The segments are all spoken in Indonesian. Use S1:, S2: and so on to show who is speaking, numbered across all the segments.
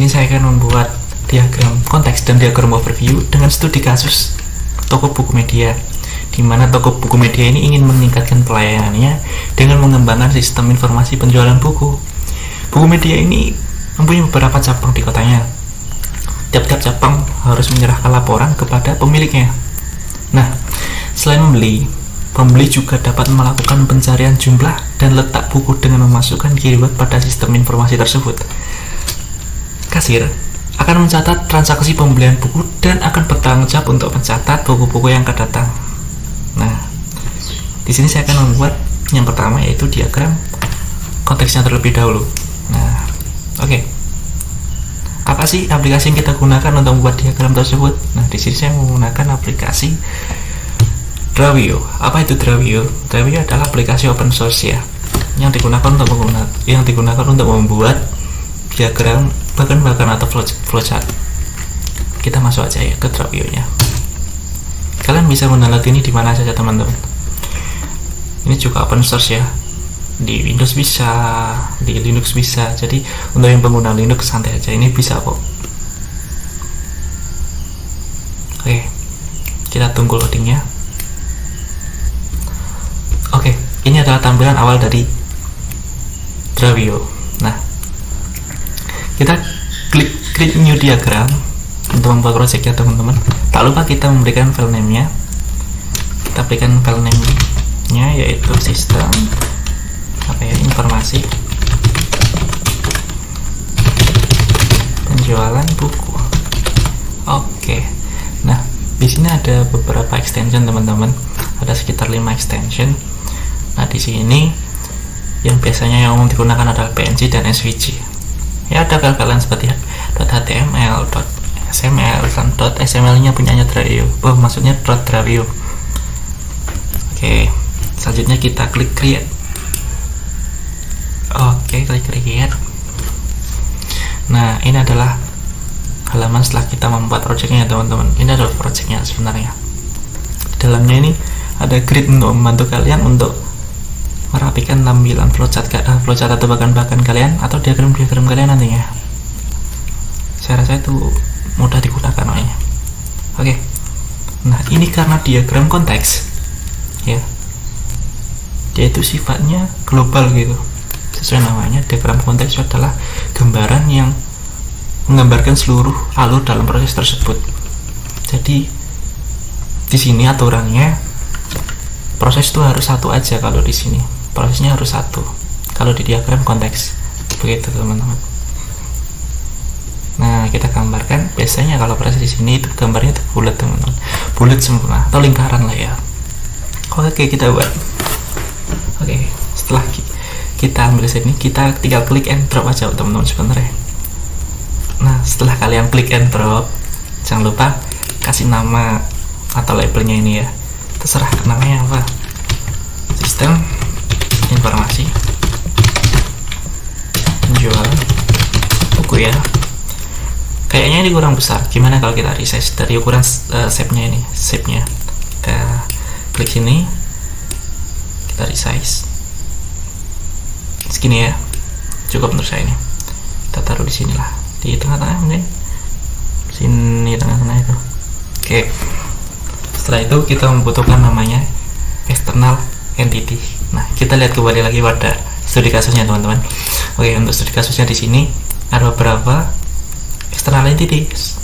S1: sini saya akan membuat diagram konteks dan diagram overview dengan studi kasus toko buku media, di mana toko buku media ini ingin meningkatkan pelayanannya dengan mengembangkan sistem informasi penjualan buku. Buku media ini mempunyai beberapa cabang di kotanya. Tiap-tiap cabang harus menyerahkan laporan kepada pemiliknya. Nah, selain pembeli juga dapat melakukan pencarian jumlah dan letak buku dengan memasukkan keyword pada sistem informasi tersebut. Kasir akan mencatat transaksi pembelian buku dan akan bertanggung jawab untuk mencatat buku-buku yang akan datang. Nah, di sini saya akan membuat yang pertama, yaitu diagram konteksnya terlebih dahulu. Nah, oke. Apa sih aplikasi yang kita gunakan untuk membuat diagram tersebut? Nah, di sini saya menggunakan aplikasi Drawio. Apa itu Drawio? Drawio adalah aplikasi open source ya, yang digunakan untuk membuat diagram bahkan atau flowchart. Kita masuk aja ya ke Drawio-nya. Kalian bisa mendownload ini di mana saja teman-teman. Ini juga open source ya. Di Windows bisa, di Linux bisa. Jadi untuk yang pengguna Linux santai aja, ini bisa kok. Oke, kita tunggu loadingnya. Oke, ini adalah tampilan awal dari Drawio. Nah, kita klik new diagram untuk membuat project ya teman-teman. Tak lupa kita memberikan file name-nya. Kita berikan file name-nya yaitu sistem informasi penjualan buku. Oke. Nah, di sini ada beberapa extension teman-teman. Ada sekitar 5 extension. Nah, di sini yang biasanya yang umum digunakan adalah PNG dan SVG. Ya, ada file-file seperti .html, .xml, dan .xml-nya punyanya Drawio. Maksudnya .drawio. Oke. Selanjutnya kita klik create. Oke, klik create. Nah, ini adalah halaman setelah kita membuat projectnya ya teman-teman. Ini adalah projectnya sebenarnya. Di dalamnya ini ada grid untuk membantu kalian untuk merapikan tampilan flowchart atau bahkan kalian atau diagram-diagram kalian nantinya. Saya rasa itu mudah digunakan namanya. Oke. Nah, ini karena diagram konteks ya. Dia itu sifatnya global gitu. Sesuai namanya, diagram konteks adalah gambaran yang menggambarkan seluruh alur dalam proses tersebut. Jadi di sini aturannya proses itu harus satu aja. Kalau di sini prosesnya harus satu. Kalau di diagram konteks begitu teman-teman. Nah, kita gambarkan biasanya kalau proses di sini itu gambarnya itu bulat teman-teman, bulat sempurna atau lingkaran lah ya. Oke, kita buat. Oke, setelah kita ambil sini, kita tinggal klik and drop aja teman-teman sebenarnya. Nah, setelah kalian klik and drop, jangan lupa kasih nama atau labelnya ini ya, terserah namanya apa. Sistem informasi penjualan buku ya. Kayaknya ini kurang besar. Gimana kalau kita resize dari ukuran shape-nya ini, shape-nya. Kita klik sini, kita resize segini ya, cukup menurut saya ini. Kita taruh di sini lah, di tengah-tengah mungkin, sini tengah-tengah itu. Oke. Setelah itu kita membutuhkan namanya external entity. Nah, kita lihat kembali lagi pada studi kasusnya teman-teman. Oke, untuk studi kasusnya di sini ada beberapa external entities.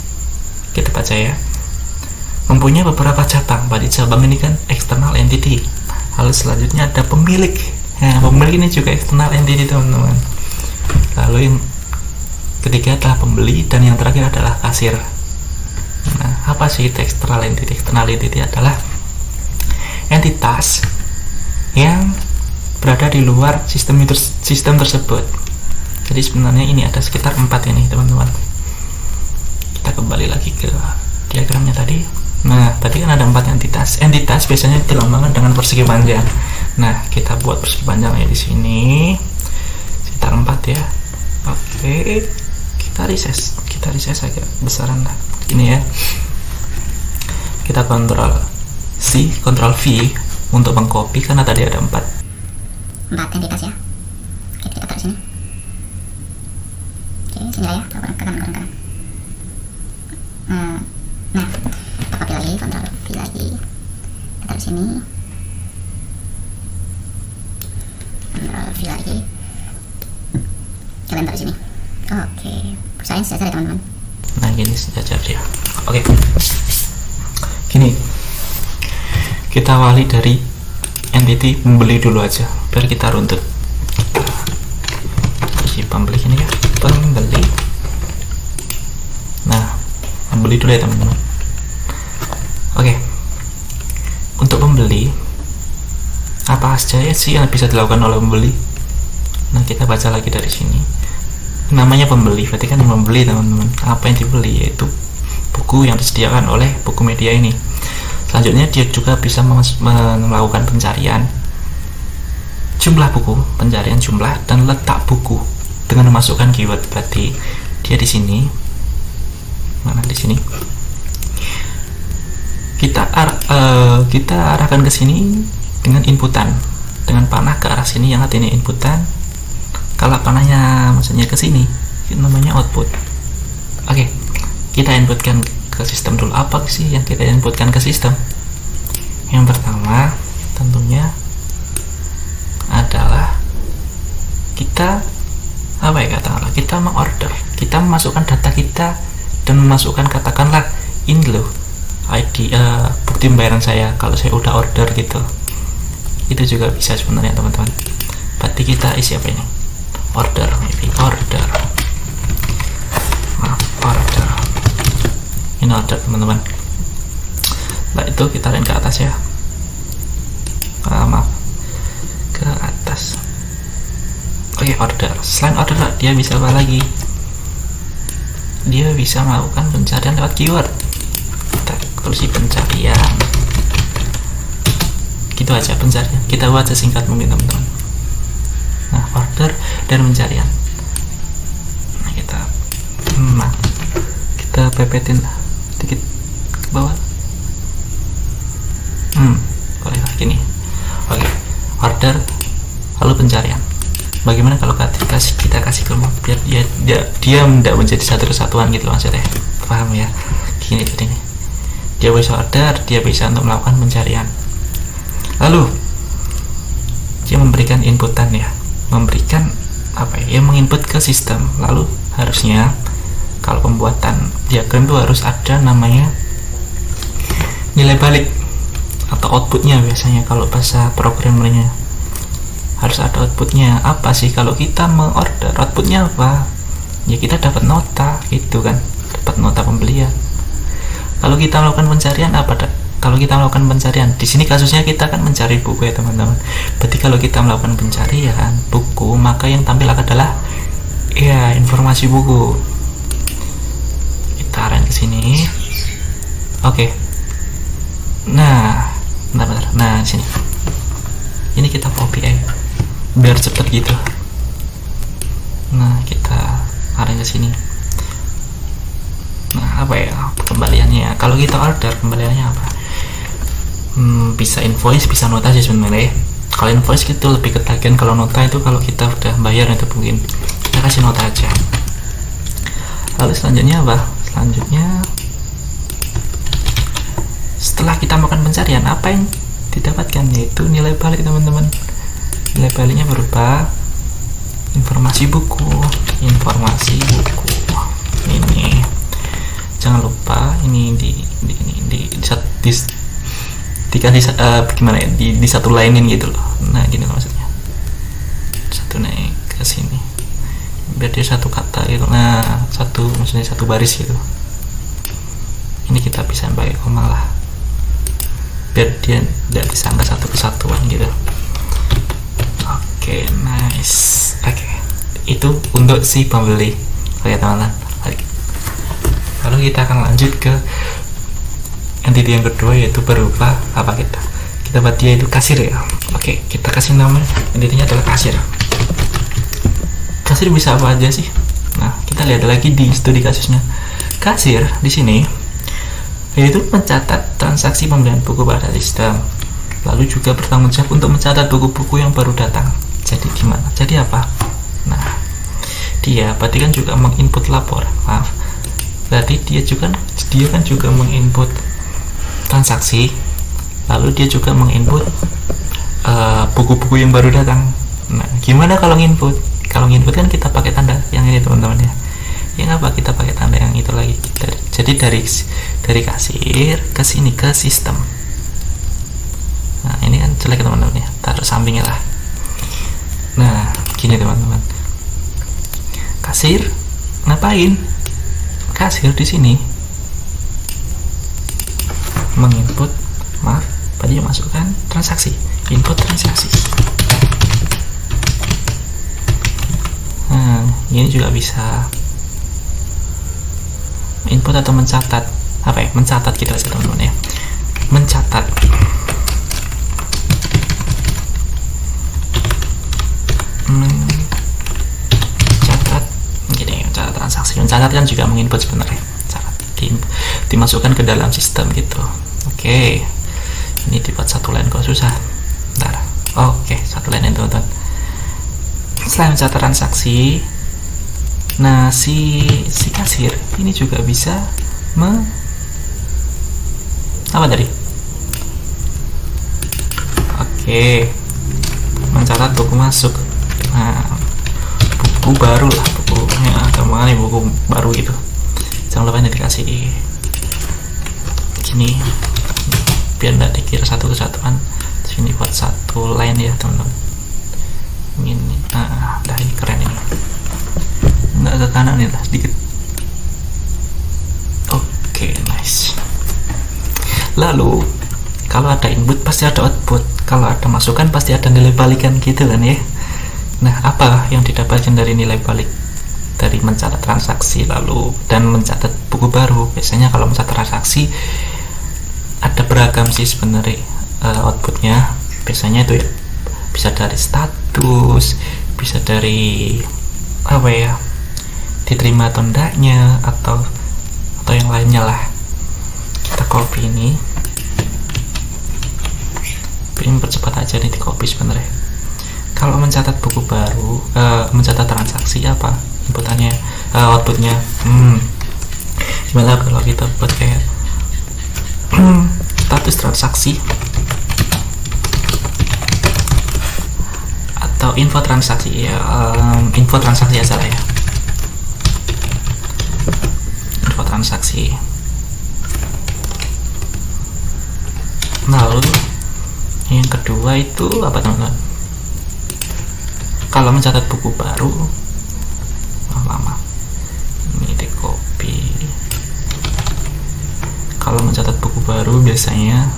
S1: Kita baca ya. Mempunyai beberapa cabang. Pada cabang ini kan external entity. Lalu selanjutnya ada pemilik. Nah, pemilik ini juga external entity teman-teman. Lalu yang ketiga adalah pembeli dan yang terakhir adalah kasir. Nah, apa sih itu external entity? External entity adalah entitas yang berada di luar sistem tersebut. Jadi sebenarnya ini ada sekitar 4 ini teman-teman. Kita kembali lagi ke diagramnya tadi. Nah, tadi kan ada 4 entitas. Entitas biasanya dilambangkan dengan persegi panjang. Nah, kita buat persegi panjangnya di sini sekitar 4 ya. Oke, kita resize agak besaran lah. Ini ya. Kita Ctrl C, Ctrl V untuk mengcopy karena tadi ada 4
S2: entitas ya. Oke, kita taruh sini. Oke, sini ya, ke kanan. Nah, kita copy lagi, Ctrl V lagi, kita taruh sini, Ctrl V lagi, kalian taruh sini. Oke, perusahaan sejajar ya teman-teman.
S1: Nah gini sejajar dia. Oke, gini kita awali dari entity pembeli dulu aja biar kita runtut. Si pembeli ini ya, pembeli. Nah, pembeli dulu ya teman-teman. Oke, untuk pembeli apa saja sih yang bisa dilakukan oleh pembeli? Nah, kita baca lagi dari sini. Namanya pembeli, berarti kan yang membeli teman-teman. Apa yang dibeli? Yaitu buku yang disediakan oleh buku media ini. Selanjutnya dia juga bisa melakukan pencarian jumlah buku, pencarian jumlah dan letak buku dengan memasukkan keyword. Berarti dia di sini, mana di sini? Kita arahkan ke sini dengan inputan, dengan panah ke arah sini yang artinya inputan. Kalau panahnya maksudnya ke sini, itu namanya output. Oke, kita inputkan ke sistem dulu. Apa sih yang kita inputkan ke sistem? Yang pertama tentunya adalah kita katakanlah kita mengorder, kita memasukkan data kita dan memasukkan katakanlah ini loh ID bukti pembayaran saya kalau saya udah order gitu. Itu juga bisa sebenarnya teman-teman. Berarti kita isi apa ini? Order, maybe order. Ini order teman-teman. Nah itu kita lain ke atas ya. Ke atas. Oke, order. Selain order dia bisa apa lagi? Dia bisa melakukan pencarian lewat keyword. Kita tulis pencarian. Gitu aja pencarian. Kita buat sesingkat mungkin teman-teman. Nah, order dan pencarian. Nah, kita pepetin sedikit ke bawah. Boleh lah gini. Oke, order lalu pencarian. Bagaimana kalau kita kasih kelompok biar dia tidak menjadi satu kesatuan gitu maksudnya. Paham ya? Gini jadi nih. Dia bisa order, dia bisa untuk melakukan pencarian. Lalu dia memberikan inputan ya. Memberikan apa ya? Menginput ke sistem. Lalu harusnya kalau pembuatan diagram itu harus ada namanya nilai balik atau outputnya. Biasanya kalau bahasa programmernya harus ada outputnya. Apa sih kalau kita mengorder, outputnya apa? Ya kita dapat nota gitu kan, dapat nota pembelian. Kalau kita melakukan pencarian apa? Kalau kita melakukan pencarian di sini kasusnya kita kan mencari buku ya teman-teman. Berarti kalau kita melakukan pencarian buku, maka yang tampil adalah ya informasi buku. Kita arahin ke sini. Oke. Nah, bentar. Nah, sini. Ini kita copy biar cepet gitu. Nah, kita arahin ke sini. Nah, apa ya kembaliannya? Kalau kita order kembaliannya apa? Bisa invoice, bisa nota sih sebenarnya. Kalau invoice itu lebih ketagihan, kalau nota itu kalau kita udah bayar itu mungkin kita kasih nota aja. Lalu selanjutnya apa? Selanjutnya setelah kita melakukan pencarian, apa yang didapatkan? Yaitu nilai balik teman-teman. Nilai baliknya berupa informasi buku. Ini jangan lupa ini dikasih gimana ya, di satu lainin gitu loh. Nah gini loh maksudnya, satu naik ke sini biar dia satu kata gitu. Nah maksudnya satu baris gitu. Ini kita bisa pakai koma lah biar dia tidak disangka satu kesatuan gitu. Oke, nice. Oke, itu untuk si pembeli. Oke teman-teman, lalu kita akan lanjut ke entity yang kedua, yaitu berupa apa? Kita buat dia itu kasir ya. Oke, kita kasih nama entity-nya adalah kasir. Kasir bisa apa aja sih? Nah, kita lihat lagi di studi kasusnya. Kasir di sini yaitu mencatat transaksi pembelian buku pada sistem, lalu juga bertanggung jawab untuk mencatat buku-buku yang baru datang. Jadi gimana? Jadi apa? Nah, dia berarti kan juga menginput laporan, maaf, berarti dia kan juga menginput transaksi, lalu dia juga menginput buku-buku yang baru datang. Nah, gimana kalau nginput? Kalau nginput kan kita pakai tanda yang ini teman-teman ya. Yang apa, kita pakai tanda yang itu lagi. Jadi dari kasir ke sini ke sistem. Nah, ini kan jelek teman-teman ya. Taruh sampingnya lah. Nah, gini teman-teman. Kasir ngapain? Kasir di sini menginput, tadi masukkan transaksi, input transaksi. Nah, ini juga bisa input atau mencatat, apa ya, mencatat gitu aja teman-teman ya, mencatat. Mencatat kan juga menginput sebenarnya, dimasukkan ke dalam sistem gitu. Oke, ini dibuat satu line kok susah. Bentar. Oke, satu line itu teman-teman. Selain mencatat transaksi, nah si kasir ini juga bisa apa tadi? Oke, mencatat buku masuk. Nah, buku baru lah, bukunya atau mana nih, buku baru gitu. Jangan lupa ini dikasih gini biar nggak dikira satu kesatuan. Sini buat satu line ya teman-teman. Ini, nah, dah ini keren ini. Nggak ke kanan nih lah, sedikit. Oke, nice. Lalu kalau ada input pasti ada output. Kalau ada masukan pasti ada nilai balikan gitu kan ya. Nah, apa yang didapatkan dari nilai balik dari mencatat transaksi lalu dan mencatat buku baru? Biasanya kalau mencatat transaksi ada beragam sih sebenarnya outputnya. Biasanya itu ya bisa dari status, bisa dari apa ya, diterima atau enggaknya, atau yang lainnya lah. Kita copy ini percepat aja nih, di copy sebenarnya. Kalau mencatat buku baru, mencatat transaksi apa inputannya, outputnya? Gimana kalau kita buat kayak status transaksi atau info transaksi ya, info transaksi aja lah ya, info transaksi. Lalu yang kedua itu apa teman-teman? Kalau mencatat buku baru, lama ini di copy. Kalau mencatat buku baru biasanya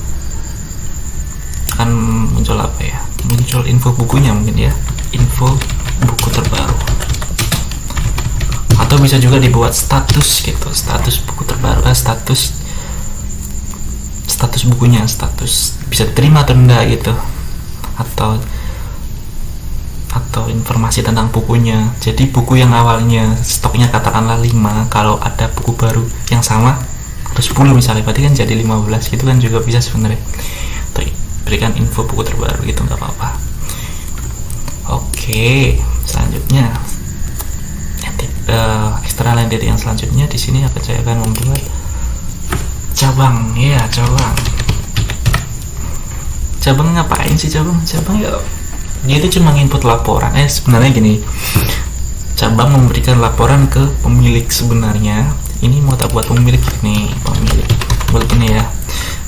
S1: akan muncul apa ya, muncul info bukunya mungkin ya, info buku terbaru, atau bisa juga dibuat status gitu, status buku terbaru, status bukunya, status bisa diterima atau enggak gitu, atau informasi tentang bukunya. Jadi buku yang awalnya stoknya katakanlah 5, kalau ada buku baru yang sama harus 10 misalnya, berarti kan jadi 15 gitu kan, juga bisa sebenarnya. Atau berikan info buku terbaru gitu, nggak apa-apa. Oke, selanjutnya external entity yang selanjutnya di sini saya akan membuat cabang ya. Cabang ngapain sih cabang ya, dia itu cuma input laporan. Sebenarnya gini, cabang memberikan laporan ke pemilik sebenarnya. Ini mau tak buat pemilik nih, pemilik ini ya,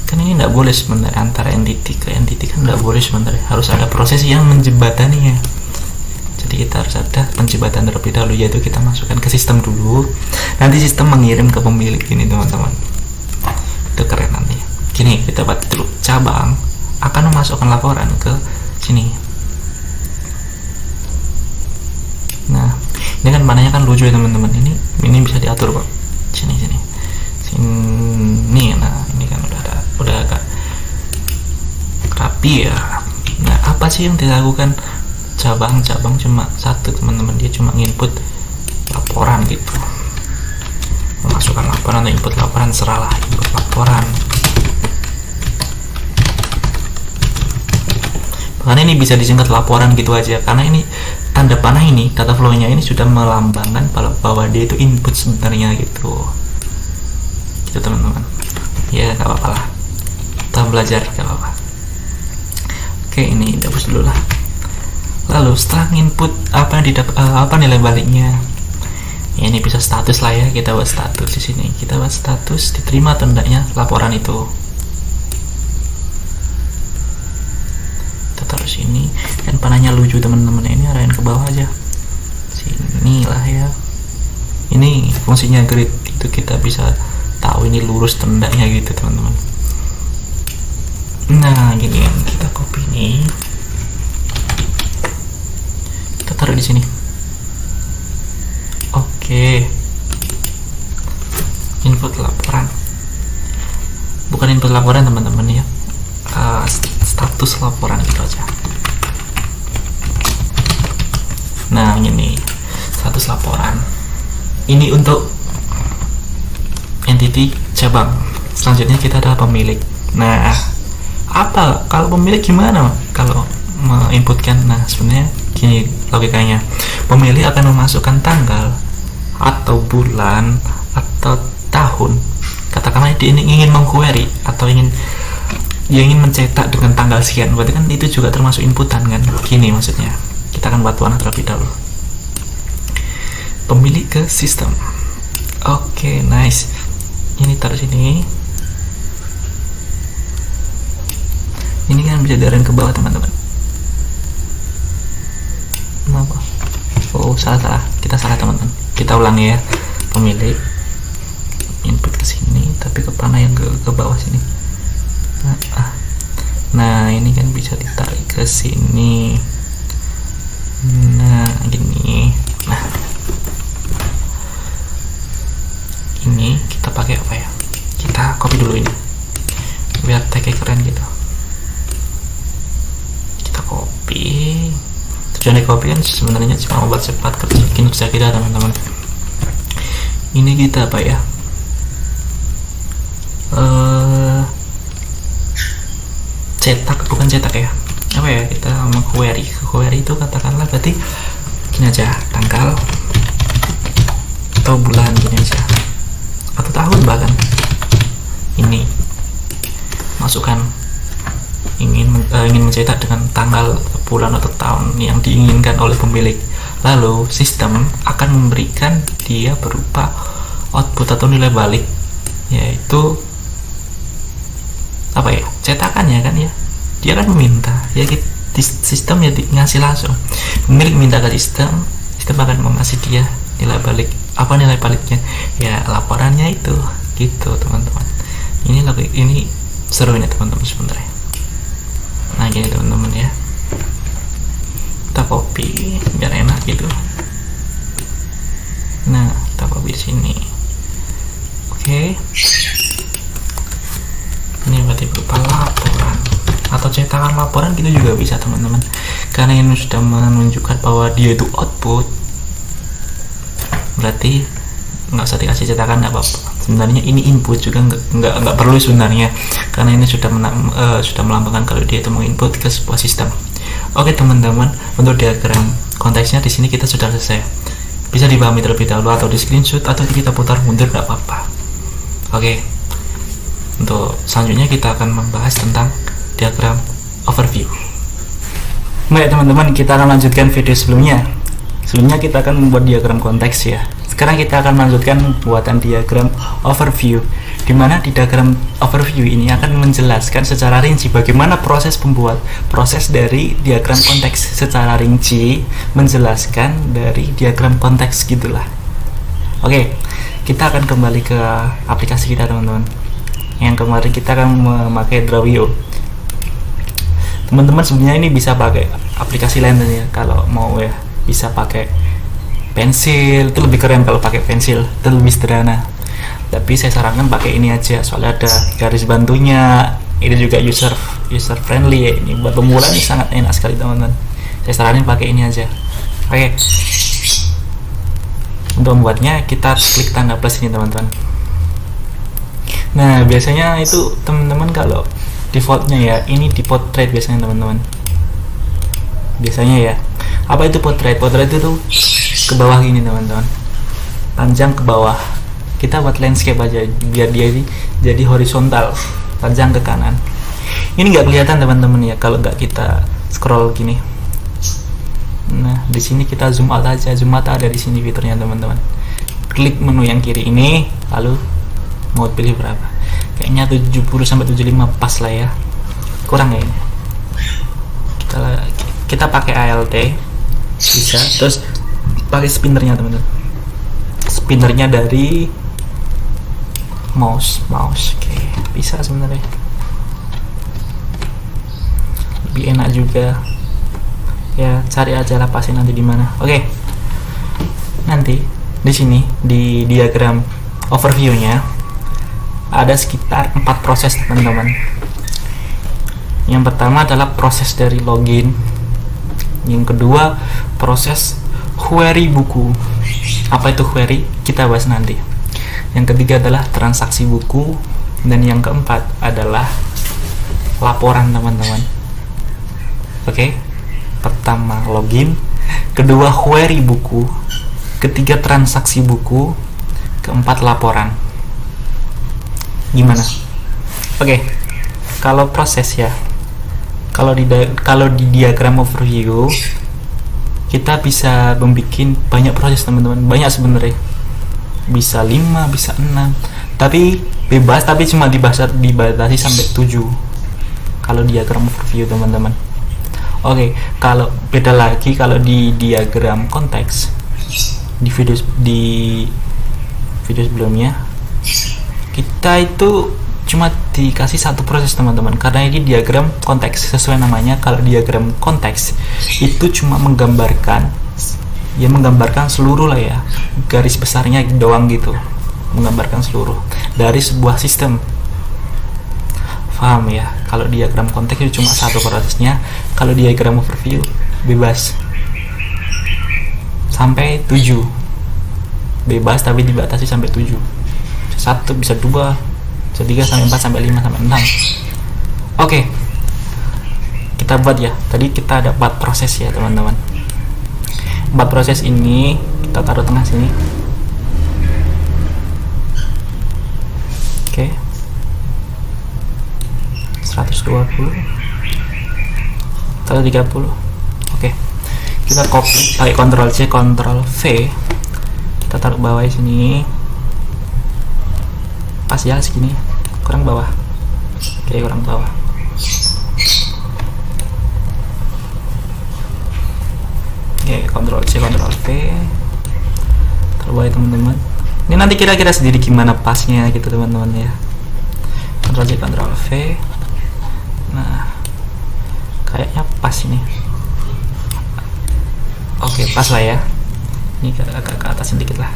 S1: kan ini nggak boleh sebenarnya antara entity ke entity, kan nggak boleh sebenarnya, harus ada proses yang menjembataninya. Jadi kita harus ada penjembatan terlebih dahulu, yaitu kita masukkan ke sistem dulu, nanti sistem mengirim ke pemilik ini teman-teman. Itu keren nanti. Gini, kita buat dulu, cabang akan memasukkan laporan ke sini. Nah, ini kan mananya kan lucu ya teman-teman. Ini bisa diatur kok. Sini. Nah, ini kan udah agak rapi ya. Nah, apa sih yang dilakukan cabang cuma satu teman-teman, dia cuma input laporan gitu. Memasukkan laporan atau input laporan, seralah input laporan. Makanya ini bisa disingkat laporan gitu aja, karena ini tanda panah ini, data flow-nya ini sudah melambangkan bahwa dia itu input sebenarnya gitu teman-teman. Ya nggak apa-apa lah, kita belajar nggak apa-apa. Oke, ini dihapus dulu lah. Lalu setelah input apa nilai baliknya, ya, ini bisa status lah ya, kita buat status di sini. Kita buat status diterima atau tidaknya laporan itu. Kita taruh sini, dan panahnya lucu teman-teman, ini arahin ke bawah aja. Sini lah ya. Ini fungsinya grid, itu kita bisa tahu ini lurus tendanya gitu teman-teman. Nah gini, kita copy ini, kita taruh di sini. Oke, input laporan, bukan input laporan teman-teman ya, status laporan gitu aja. Nah ini status laporan, ini untuk entity cabang. Selanjutnya kita adalah pemilik. Nah, apa kalau pemilik gimana kalau menginputkan? Nah sebenarnya gini logikanya, pemilik akan memasukkan tanggal atau bulan atau tahun. Katakanlah dia ingin mengquery atau ingin mencetak dengan tanggal sekian, berarti kan itu juga termasuk inputan kan. Gini maksudnya, kita akan buat warna terlebih dahulu. Pemilik ke sistem. Oke, nice. Ini taruh sini. Ini kan bisa diarahin ke bawah teman-teman. Kenapa? Oh salah, kita salah teman-teman. Kita ulangi ya. Pemilik input ke sini, tapi ke panah yang ke bawah sini. Nah ini kan bisa ditarik ke sini. Nah gini. Nah ini kita pakai apa ya? Kita copy dulu ini biar tagnya keren gitu. Kita copy. Tujuan di copy kan sebenarnya cuma membuat cepat kinerja kita teman-teman. Ini kita apa ya? Cetak, bukan cetak ya. Apa ya? Kita mau query. Query itu katakanlah berarti gini aja, tanggal atau bulan gini aja, atau tahun bahkan. Ini masukkan ingin mencetak dengan tanggal, bulan atau tahun yang diinginkan oleh pemilik. Lalu sistem akan memberikan dia berupa output atau nilai balik, yaitu apa ya, cetakannya kan ya. Dia kan meminta ya, sistem ya ngasih langsung. Pemilik minta ke sistem, sistem akan mengasih dia nilai balik. Apa nilai baliknya? Ya laporannya itu gitu teman-teman. Ini seru ini teman-teman sebenarnya. Nah gini teman-teman ya, kita copy biar enak gitu. Nah kita copy di sini. Oke. Ini berarti berupa laporan atau cetakan laporan gitu juga bisa teman-teman, karena ini sudah menunjukkan bahwa dia itu output. Berarti nggak usah dikasih cetakan, nggak apa-apa. Sebenarnya ini input juga nggak perlu sebenarnya, karena ini sudah melambangkan kalau dia itu menginput ke sebuah sistem. Oke teman-teman, untuk diagram konteksnya di sini kita sudah selesai. Bisa dipahami terlebih dahulu atau di screenshot atau kita putar mundur, nggak apa-apa. Oke, untuk selanjutnya kita akan membahas tentang diagram overview. Baik teman-teman, kita akan lanjutkan video sebelumnya. Sebelumnya kita akan membuat diagram konteks ya. Sekarang kita akan melanjutkan pembuatan diagram overview, di mana di diagram overview ini akan menjelaskan secara rinci bagaimana proses dari diagram konteks secara rinci, menjelaskan dari diagram konteks gitulah. Oke, kita akan kembali ke aplikasi kita teman-teman. Yang kemarin kita akan memakai Drawio. Teman-teman sebenarnya ini bisa pakai aplikasi lain ya, kalau mau ya bisa pakai pensil, itu lebih keren kalau pakai pensil, itu lebih sederhana. Tapi saya sarankan pakai ini aja, soalnya ada garis bantunya, ini juga user friendly ya. Ini buat pemula ini sangat enak sekali teman-teman. Saya saranin pakai ini aja. Oke. Untuk membuatnya kita klik tanda plus ini teman-teman. Nah biasanya itu teman-teman kalau defaultnya ya, ini di portrait biasanya teman-teman. biasanya ya. Apa itu portrait? Portrait itu ke bawah gini teman-teman, panjang ke bawah. Kita buat landscape aja biar dia jadi horizontal, panjang ke kanan. Ini nggak kelihatan teman-teman ya kalau nggak kita scroll gini. Nah di sini kita zoom out aja, zoom out ada di sini fiturnya teman-teman. Klik menu yang kiri ini, lalu mau pilih berapa? Kayaknya 70-75 pas lah ya, kurang ya ini. Kita pakai ALT bisa, terus pakai spinnernya teman-teman. Spinnernya dari mouse. Oke, bisa sebenarnya. Lebih enak juga. Ya, cari aja lah pasnya nanti di mana. Oke. Nanti di sini di diagram overview-nya ada sekitar 4 proses teman-teman. Yang pertama adalah proses dari login. Yang kedua proses query buku. Apa itu query? Kita bahas nanti. Yang ketiga adalah transaksi buku, dan yang keempat adalah laporan teman-teman. Oke. Pertama login, kedua query buku, ketiga transaksi buku, keempat laporan. Gimana? Oke. Kalau proses ya, kalau di diagram overview kita bisa membuat banyak proses teman-teman, banyak sebenarnya, bisa 5, bisa 6, tapi bebas, tapi cuma dibatasi sampai 7 kalau diagram overview teman-teman. Oke, kalau beda lagi kalau di diagram konteks, di video sebelumnya kita itu cuma dikasih satu proses teman-teman, karena ini diagram konteks sesuai namanya. Kalau diagram konteks itu cuma menggambarkan seluruh lah ya, garis besarnya doang gitu, menggambarkan seluruh dari sebuah sistem. Paham ya? Kalau diagram konteks itu cuma satu prosesnya. Kalau diagram overview bebas sampai 7, bebas tapi dibatasi sampai 7. Satu bisa 2, bisa 3 sampai 4 sampai 5 sampai 6. Oke, kita buat ya. Tadi kita ada 4 proses ya teman-teman. 4 proses ini kita taruh tengah sini. Oke. 120 atau 30. Oke. Kita copy pakai Ctrl C, Ctrl V. Kita taruh bawah sini. Pas ya segini. Kurang bawah. Oke, kurang bawah. Oke, Ctrl C, Ctrl V. Taruh bawah teman-teman. Ini nanti kira-kira sendiri gimana pasnya gitu teman-teman ya. Ctrl C, Ctrl V. Nah, kayaknya pas ini. Oke, pas lah ya. Ini agak ke atas sedikit lah.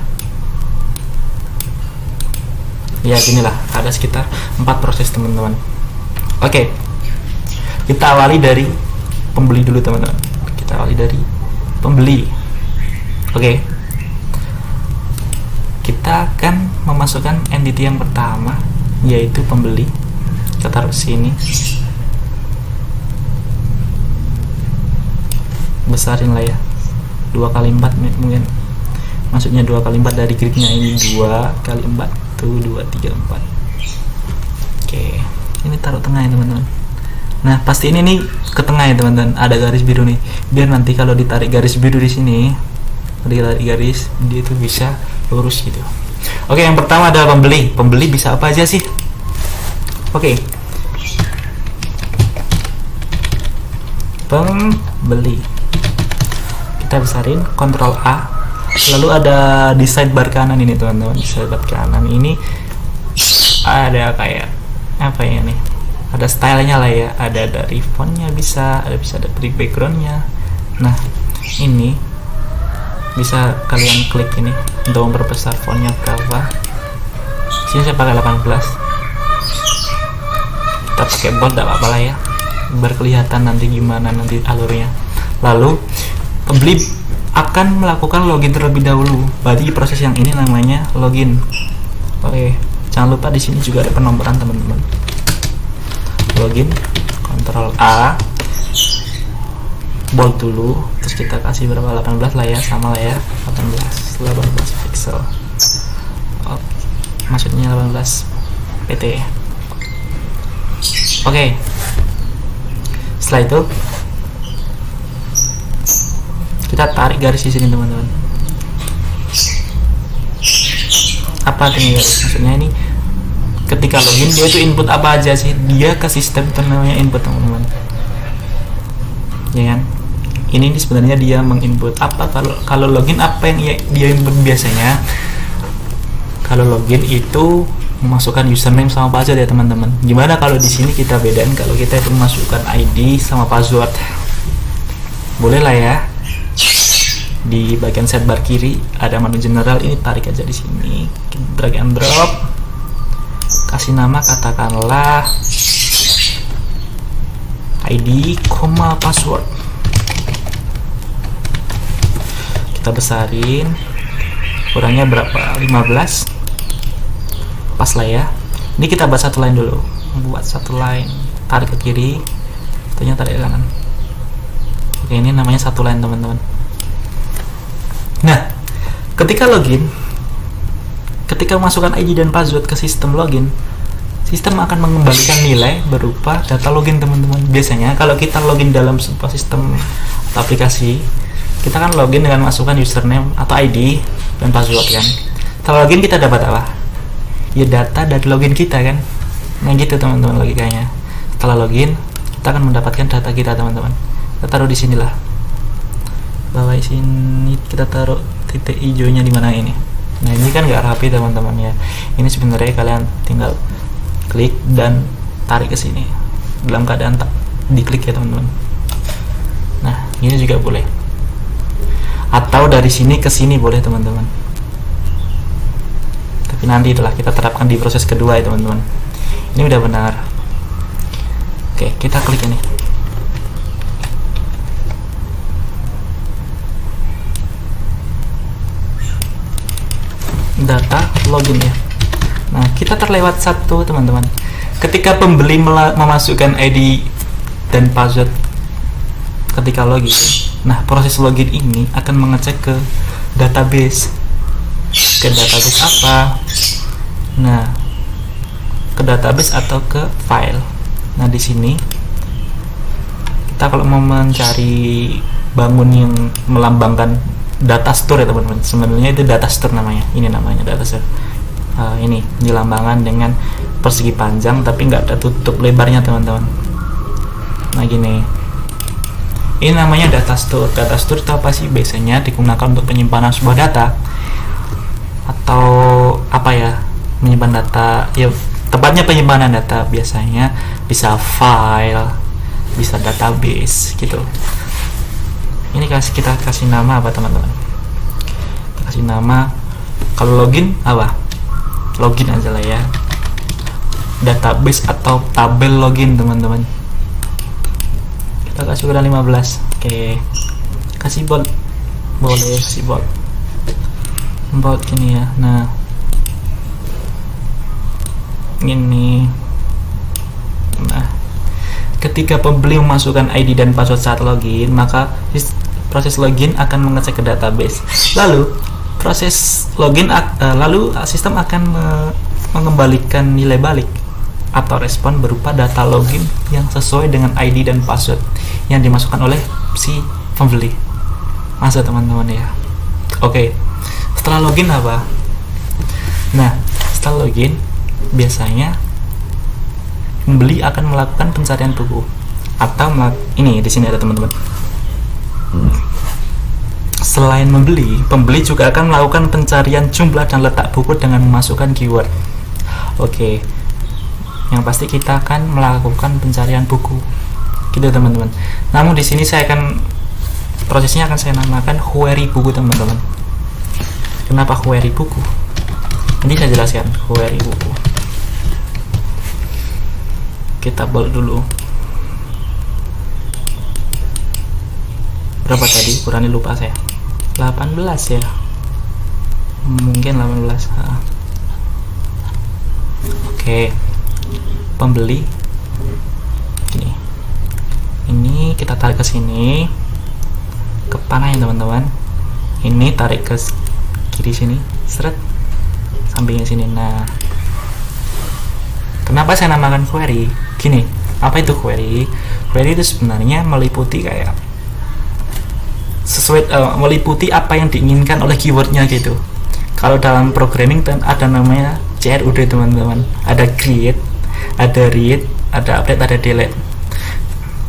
S1: Ya, ginilah. Ada sekitar 4 proses teman-teman. Oke. Kita awali dari pembeli dulu teman-teman. Kita awali dari pembeli. Oke. Kita akan memasukkan entity yang pertama, yaitu pembeli. Kita taruh sini. Besarin lah ya, 2 kali 4 mungkin, maksudnya 2 kali 4 dari gridnya ini, 2 kali 4 tuh 2, 3, 4. Oke, ini taruh tengah ya teman-teman. Nah pasti ini nih ke tengah ya teman-teman, ada garis biru nih, biar nanti kalau ditarik garis biru di sini, ditarik garis dia tuh bisa lurus gitu. Oke, yang pertama adalah pembeli. Pembeli bisa apa aja sih? Oke, pembeli kita besarin, Ctrl A, lalu ada di sidebar kanan ini teman-teman. Di sidebar kanan ini ada kayak apa ya nih, ada stylenya lah ya, ada dari fontnya, bisa dari backgroundnya. Nah ini bisa kalian klik ini untuk memperbesar fontnya berapa. Sini saya pakai 18, kita pakai bold tidak apa-apa lah ya, biar kelihatan nanti gimana nanti alurnya. Lalu pembeli akan melakukan login terlebih dahulu. Berarti proses yang ini namanya login. Oke, jangan lupa di sini juga ada penomboran teman-teman. Login, Ctrl A. bold dulu, terus kita kasih berapa, 18 lah ya, sama lah ya, 18 pixel. Maksudnya 18 pt. Oke. Setelah itu kita tarik garis di sini teman-teman. Apa artinya garis? Maksudnya ini ketika login dia itu input apa aja sih? Dia ke sistem itu namanya input teman-teman. Ya kan? Ini sebenarnya dia menginput apa, kalau login apa yang dia input biasanya. Kalau login itu memasukkan username sama password ya teman-teman. Gimana kalau di sini kita bedain, kalau kita itu memasukkan ID sama password. Boleh lah ya. Di bagian sidebar kiri ada menu general, ini tarik aja di sini. Drag and drop. Kasih nama katakanlah ID, password. Kita besarin. Ukurannya berapa? 15. Pas lah ya. Ini kita buat satu line dulu. Buat satu line, tarik ke kiri, satunya tarik ke kanan. Oke, ini namanya satu line teman-teman. Nah, ketika login, ketika memasukkan ID dan password ke sistem login, sistem akan mengembalikan nilai berupa data login teman-teman. Biasanya kalau kita login dalam sebuah sistem atau aplikasi, kita kan login dengan masukkan username atau ID dan password kan. Setelah login kita dapat apa? Ya data dari login kita kan. Nah gitu teman-teman logikanya. Setelah login kita akan mendapatkan data kita teman-teman. Kita taruh di sinilah. Bawah sini kita taruh titik hijaunya di mana ini. Nah ini kan nggak rapi teman-teman ya. Ini sebenarnya kalian tinggal klik dan tarik ke sini dalam keadaan diklik ya teman-teman. Nah ini juga boleh. Atau dari sini ke sini boleh teman-teman. Tapi nanti itulah kita terapkan di proses kedua ya teman-teman. Ini udah benar. Oke, kita klik ini. Data login ya. Nah, kita terlewat satu teman-teman. Ketika pembeli memasukkan ID dan password ketika login. Nah, proses login ini akan mengecek ke database. Ke database apa? Nah, ke database atau ke file. Nah, di sini kita kalau mau mencari bangun yang melambangkan data store ya teman-teman. Sebenarnya itu data store namanya. Ini namanya data store. Ini dilambangkan dengan persegi panjang tapi nggak ada tutup lebarnya teman-teman. Nah, gini. Ini namanya data store. Data store itu apa sih? Biasanya digunakan untuk penyimpanan sebuah data atau apa ya, menyimpan data ya, tepatnya penyimpanan data. Biasanya bisa file, bisa database gitu. Ini kita kasih nama apa teman-teman? Kita kasih nama, kalau login apa? Login aja lah ya. Database atau tabel login teman-teman. Kita kasih ukuran 15. Oke. Kasih bold. Boleh kasih bold. Bold gini ya. Nah. Ini. Nah. Ketika pembeli memasukkan ID dan password saat login, maka proses login akan mengecek ke database. Lalu proses login lalu sistem akan mengembalikan nilai balik atau respon berupa data login yang sesuai dengan ID dan password yang dimasukkan oleh si pembeli. Masa teman-teman ya. Oke. Setelah login apa? Nah, setelah login biasanya pembeli akan melakukan pencarian buku atau ini di sini ada teman-teman. Selain membeli, pembeli juga akan melakukan pencarian jumlah dan letak buku dengan memasukkan keyword. Oke. Yang pasti kita akan melakukan pencarian buku. Gitu teman-teman. Namun di sini prosesnya akan saya namakan query buku teman-teman. Kenapa query buku? Ini saya jelaskan query buku. Kita bold dulu. Berapa tadi? Ukurannya lupa saya. 18 ya. Mungkin 18. Oke. Pembeli. Ini kita tarik ke sini. ke panah ya teman-teman. Ini tarik ke kiri sini, seret, sampingnya sini. Nah, kenapa saya namakan query? Gini, apa itu query? Query itu sebenarnya meliputi kayak sesuai meliputi apa yang diinginkan oleh keywordnya gitu. Kalau dalam programming ada namanya CRUD teman-teman, ada create, ada read, ada update, ada delete.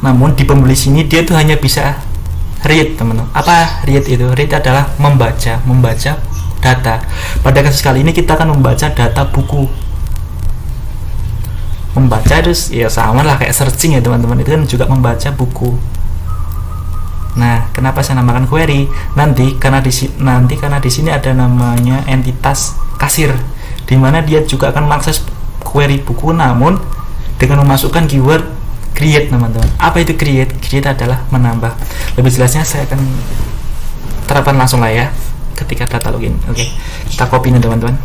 S1: Namun di pembeli sini dia tuh hanya bisa read teman-teman. Apa read itu? Read adalah membaca data. Pada kasus kali ini kita akan membaca data buku. Membaca terus ya sama lah kayak searching ya teman-teman, itu kan juga membaca buku. Nah, kenapa saya namakan query? Nanti karena di sini ada namanya entitas kasir, di mana dia juga akan mengakses query buku, namun dengan memasukkan keyword create teman-teman. Apa itu create? Create adalah menambah. Lebih jelasnya saya akan terapkan langsung lah ya ketika data login. Oke, kita copy nih teman-teman.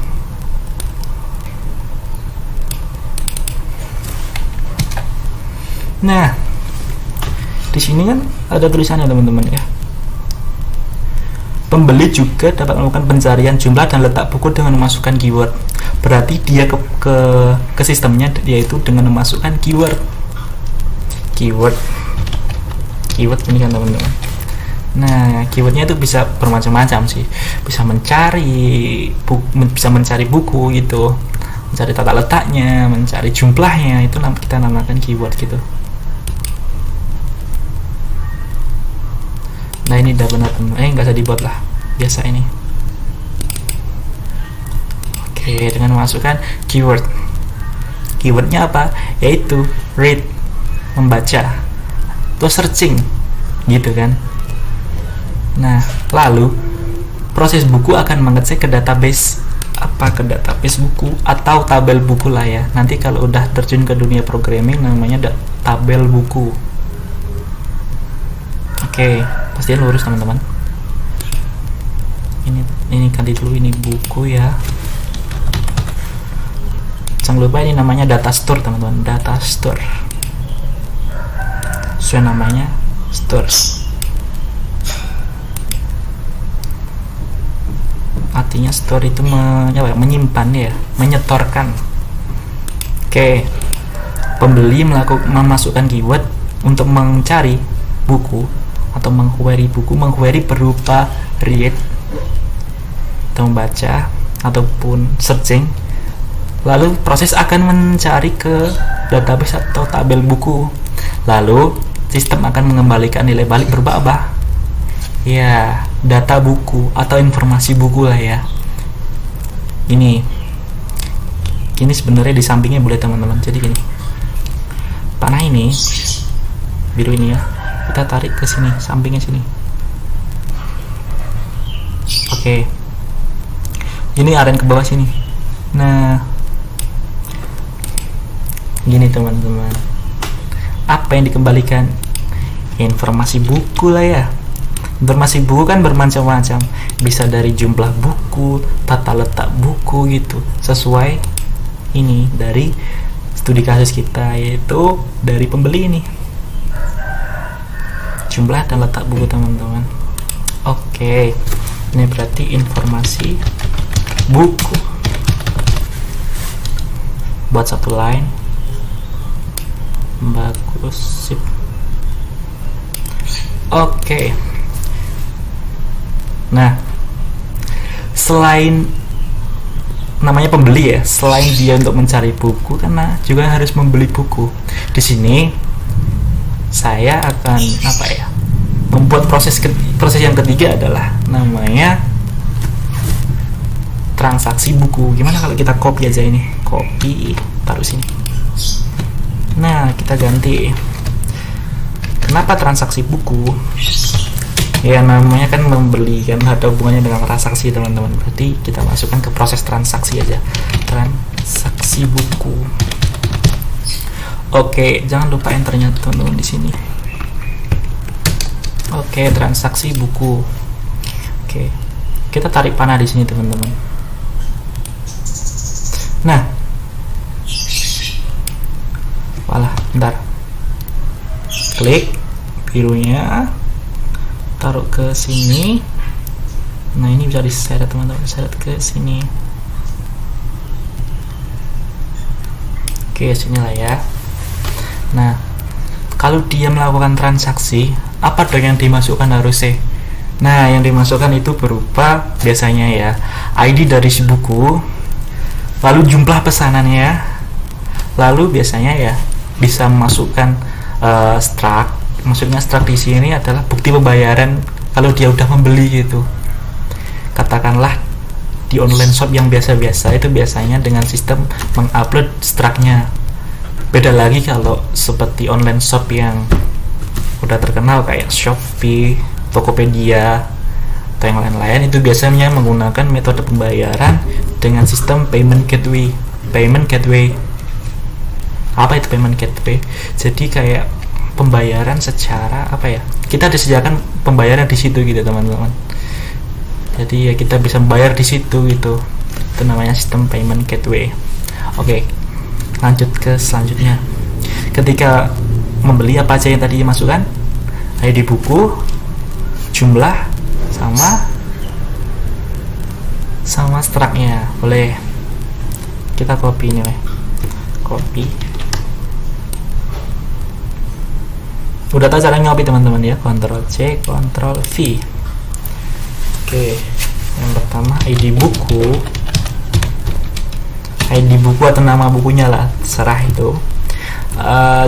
S1: Nah, di sini kan ada tulisannya teman-teman ya. Pembeli juga dapat melakukan pencarian jumlah dan letak buku dengan memasukkan keyword. Berarti dia ke sistemnya yaitu dengan memasukkan keyword ini kan teman-teman. Nah, keywordnya itu bisa bermacam-macam sih. Bisa mencari buku gitu, mencari tata letaknya, mencari jumlahnya, itu kita namakan keyword gitu. Nah, ini udah benar nggak usah dibuat lah, biasa ini. Oke, dengan memasukkan keywordnya apa, yaitu read, membaca, atau searching gitu kan. Nah, lalu proses buku akan mengecek ke database buku atau tabel buku lah ya. Nanti kalau udah terjun ke dunia programming namanya tabel buku. Oke, pastikan lurus teman-teman. Ini ganti dulu, ini buku ya. Jangan lupa ini namanya data store teman-teman, data store. Sesuai namanya store. Artinya store itu menyimpan ya, menyetorkan. Oke, pembeli memasukkan keyword untuk mencari buku atau mengquery buku, mengquery berupa read atau membaca ataupun searching. Lalu proses akan mencari ke database atau tabel buku. Lalu sistem akan mengembalikan nilai balik berupa apa? Ya, data buku atau informasi buku lah ya. Ini sebenarnya di sampingnya boleh teman-teman. Jadi gini, panah ini biru ini ya, kita tarik ke sini, sampingnya sini. Oke, ini aren ke bawah sini. Nah, gini teman-teman, apa yang dikembalikan? Informasi buku lah ya. Informasi buku kan bermacam-macam, bisa dari jumlah buku, tata letak buku gitu, sesuai ini dari studi kasus kita, yaitu dari pembeli ini, jumlah dan letak buku teman-teman. Oke, ini berarti informasi buku. Buat satu line, bagus, sip. Oke. Nah, selain namanya pembeli ya, selain dia untuk mencari buku, karena juga harus membeli buku. Di sini saya akan membuat proses yang ketiga adalah namanya transaksi buku. Gimana kalau kita copy aja ini, copy, taruh sini. Nah, kita ganti. Kenapa transaksi buku? Ya, namanya kan membeli kan, ada hubungannya dengan transaksi teman-teman. Berarti kita masukkan ke proses transaksi aja, transaksi buku. Oke, jangan lupa enternya teman-teman di sini. Oke, transaksi buku. Oke, kita tarik panah di sini teman-teman. Nah, walah, bentar. Klik birunya. taruh ke sini. Nah ini bisa diseret teman-teman, seret ke sini. Oke, sini lah ya. Nah, kalau dia melakukan transaksi, apa dong yang dimasukkan harusnya? Nah, yang dimasukkan itu berupa biasanya ya ID dari si buku, lalu jumlah pesanannya, lalu biasanya ya bisa memasukkan struct. Maksudnya struct di sini adalah bukti pembayaran kalau dia udah membeli gitu. Katakanlah di online shop yang biasa-biasa itu biasanya dengan sistem mengupload struct-nya. Beda lagi kalau seperti online shop yang udah terkenal kayak Shopee, Tokopedia, atau yang lain-lain, itu biasanya menggunakan metode pembayaran dengan sistem payment gateway. Apa itu payment gateway? Jadi kayak pembayaran secara apa ya? Kita disediakan pembayaran di situ gitu teman-teman. Jadi ya kita bisa membayar di situ gitu. Itu namanya sistem payment gateway. Oke, lanjut ke selanjutnya. Ketika membeli, apa aja yang tadi dimasukkan? ID buku, jumlah, sama struct-nya. Boleh kita copy ini, copy. Udah tahu cara ngopi teman-teman ya, Ctrl C, Ctrl V. Oke, yang pertama ID buku atau nama bukunya lah, terserah itu.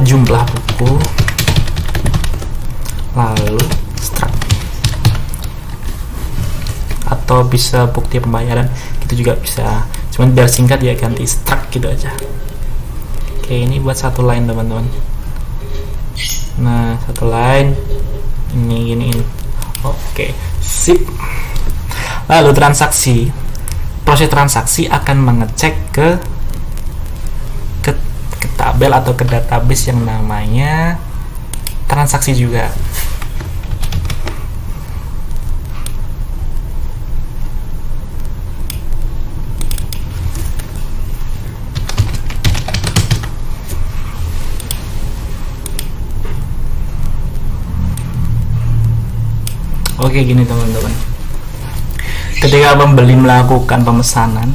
S1: Jumlah buku, lalu struct, atau bisa bukti pembayaran itu juga bisa, cuman biar singkat ya ganti struct gitu aja. Oke, ini buat satu line teman-teman. Nah, satu line ini giniin. Oke, sip. Lalu transaksi, proses transaksi akan mengecek ke tabel atau ke database yang namanya transaksi juga. Oke, gini teman-teman. Ketika pembeli melakukan pemesanan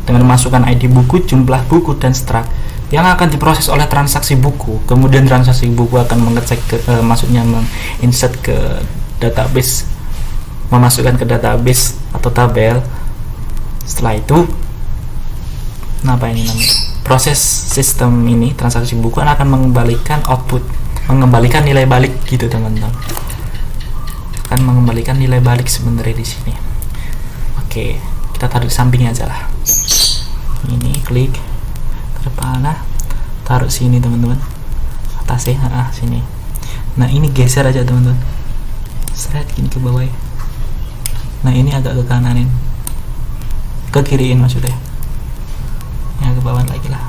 S1: dengan memasukkan ID buku, jumlah buku, dan struct yang akan diproses oleh transaksi buku, kemudian transaksi buku akan mengecek maksudnya menginsert ke database, memasukkan ke database atau tabel. Setelah itu, apa ini namanya? Proses sistem ini transaksi buku akan mengembalikan output, mengembalikan nilai balik gitu teman-teman. Akan mengembalikan nilai balik sebenarnya di sini. Oke, kita taruh di sampingnya aja lah. Ini klik ke depan, taruh sini teman-teman, atasnya, sini. Nah ini geser aja teman-teman, seret gini ke bawah ya. Nah ini agak ke kananin, ke kiriin maksudnya, ya ke bawah lagi lah.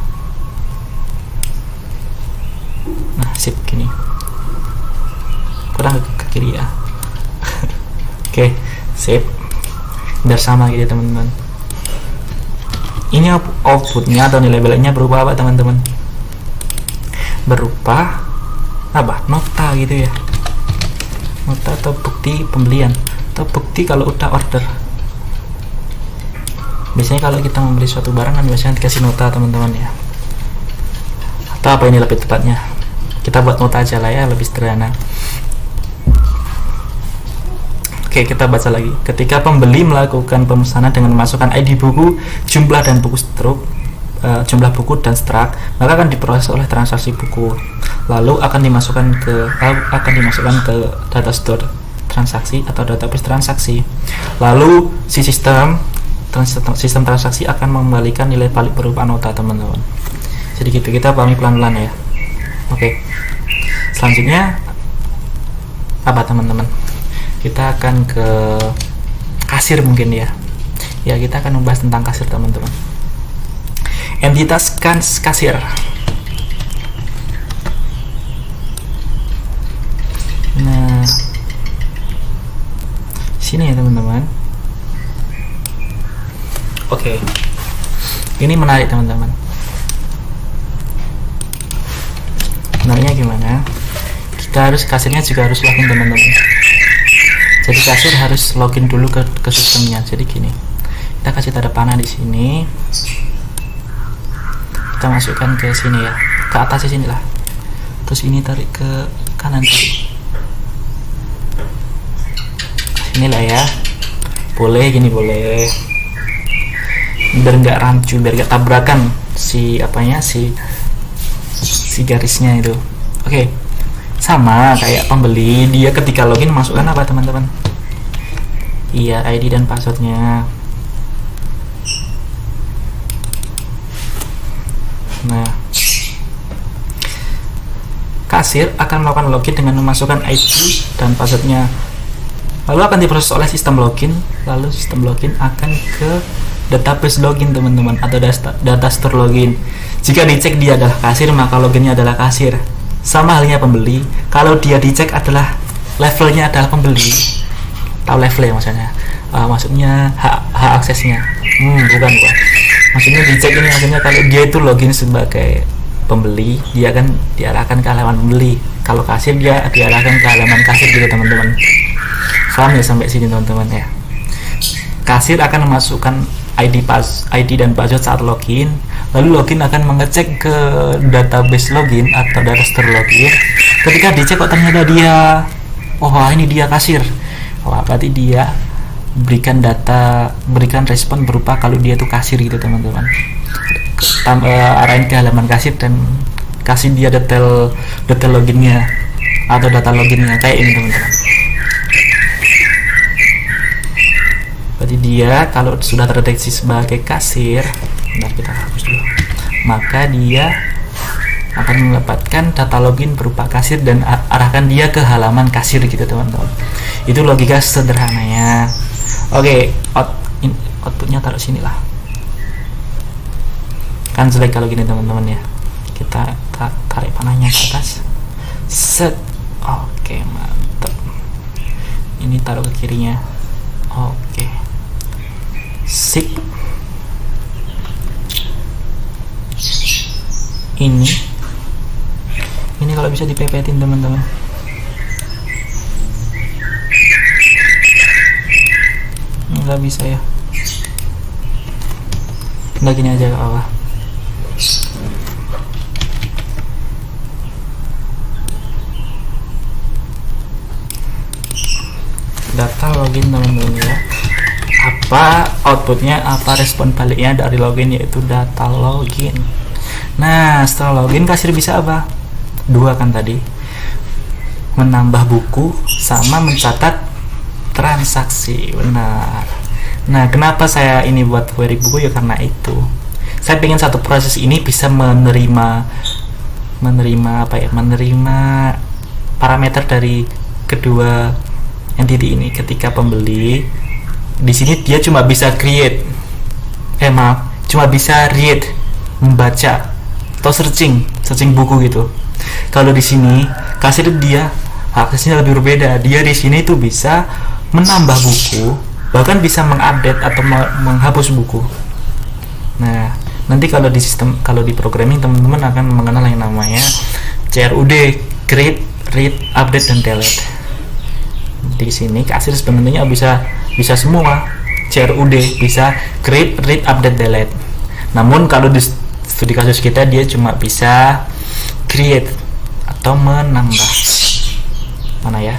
S1: Nah sip gini, kurang ke kiri ya. Oke, sip, biar sama gitu teman-teman. Ini outputnya atau nilai baliknya berupa apa teman-teman? Berupa apa? Nota gitu ya, nota atau bukti pembelian, atau bukti kalau udah order. Biasanya kalau kita membeli suatu barang kan biasanya dikasih nota teman-teman ya. Atau apa ini lebih tepatnya? Kita buat nota aja lah ya, lebih sederhana. Oke, kita baca lagi. Ketika pembeli melakukan pemesanan dengan memasukkan ID buku, jumlah dan buku struk, jumlah buku dan struct, maka akan diproses oleh transaksi buku. Lalu akan dimasukkan ke data store transaksi atau database transaksi. Lalu si sistem transaksi akan mengembalikan nilai balik berupa nota teman-teman. Jadi gitu, kita pahami pelan-pelan ya. Oke. Selanjutnya apa teman-teman? Kita akan ke kasir mungkin ya. Ya, kita akan membahas tentang kasir teman-teman. Entitas kasir. Nah, sini ya teman-teman. Oke. Ini menarik teman-teman. Menariknya gimana? Kita harus kasirnya juga harus login teman-teman. Jadi kasir harus login dulu ke sistemnya. Jadi gini, kita kasih tanda panah di sini, kita masukkan ke sini ya, ke atas sini lah, terus ini tarik ke kanan tadi, inilah ya, boleh gini, boleh, biar nggak rancu, biar nggak tabrakan si apanya, si garisnya itu. Oke, sama kayak pembeli, dia ketika login masukkan apa teman-teman? Iya, ID dan passwordnya. Nah, kasir akan melakukan login dengan memasukkan ID dan passwordnya, lalu akan diproses oleh sistem login, lalu sistem login akan ke database login teman-teman, atau data store login. Jika dicek dia adalah kasir, maka loginnya adalah kasir. Sama halnya pembeli, kalau dia dicek adalah levelnya adalah pembeli, tahu levelnya maksudnya hak aksesnya, bukan. Maksudnya dicek ini maksudnya kalau dia itu login sebagai pembeli, dia akan diarahkan ke halaman pembeli. Kalau kasir, dia diarahkan ke halaman kasir gitu teman-teman. Paham ya sampai sini teman-teman ya? Kasir akan memasukkan ID dan password saat login, lalu login akan mengecek ke database login atau data store login. Ketika dicek kok ternyata dia, oh ini dia kasir, wah berarti dia berikan respon berupa kalau dia tuh kasir gitu teman-teman. Arahin ke halaman kasir dan kasih dia detail loginnya atau data loginnya kayak ini teman-teman. Berarti dia kalau sudah terdeteksi sebagai kasir, bentar kita hapus dulu, maka dia akan mendapatkan data login berupa kasir dan arahkan dia ke halaman kasir gitu teman-teman. Itu logika sederhananya. Oke, outputnya taruh sini lah, kan jelek kalau gini teman-teman ya. Kita tarik panahnya ke atas, set. Oke, mantap. Ini taruh ke kirinya. Oke, sip. Ini kalau bisa dipepetin teman-teman. Nggak bisa ya, nggak, gini aja ke bawah. Data login teman-teman ya, apa outputnya, apa respon baliknya dari login, yaitu data login. Nah, setelah login kasir bisa apa? Dua kan tadi, menambah buku sama mencatat transaksi. Benar. Nah, kenapa saya ini buat query buku ya, karena itu saya pengen satu proses ini bisa menerima parameter dari kedua entity ini. Ketika pembeli di sini dia cuma bisa cuma bisa read, membaca atau searching buku gitu. Kalau di sini kasir dia aksesnya lebih berbeda. Dia di sini tuh bisa menambah buku, bahkan bisa mengupdate atau menghapus buku. Nah, nanti kalau di programming teman-teman akan mengenal yang namanya CRUD, create, read, update, dan delete. Di sini kasir sebenarnya bisa semua. CRUD bisa create, read, update, delete. Namun kalau di studi kasus kita dia cuma bisa create atau menambah. Mana ya?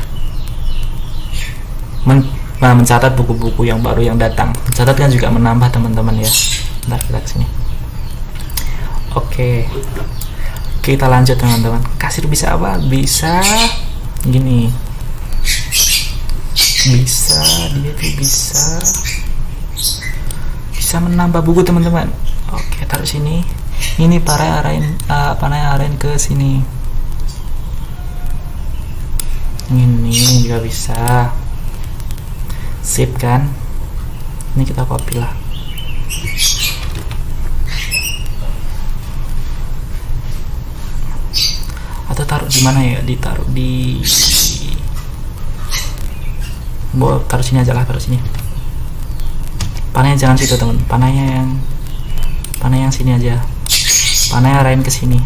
S1: Mencatat buku-buku yang baru yang datang. Mencatat kan juga menambah teman-teman ya. Bentar, kita kesini. Oke, kita lanjut teman-teman. Kasir bisa apa? Bisa gini, dia tuh bisa menambah buku teman-teman. Oke, taruh sini. Ini arahin ke sini. Ini juga bisa. Sip kan? Ini kita copy lah. Atau taruh di mana ya? Ditaruh di taruh sini aja lah, taruh sini. Panahnya jangan situ teman, panah yang sini aja. Panahnya arahin ke sini.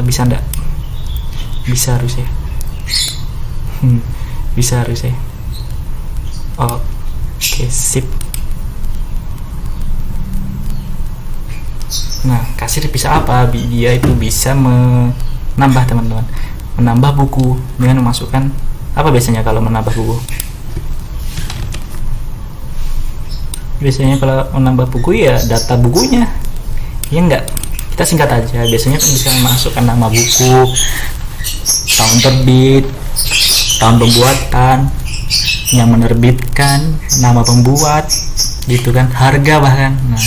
S1: Bisa ndak? Bisa harusnya. Bisa harusnya. Oke, sip. Nah, kasir bisa apa? Dia itu bisa menambah, teman-teman, menambah buku dengan memasukkan apa biasanya kalau menambah buku? Biasanya kalau menambah buku ya data bukunya, ya enggak? Kita singkat aja. Biasanya kan bisa memasukkan nama buku, tahun terbit, tahun pembuatan, yang menerbitkan, nama pembuat, gitu kan, harga bahkan. Nah,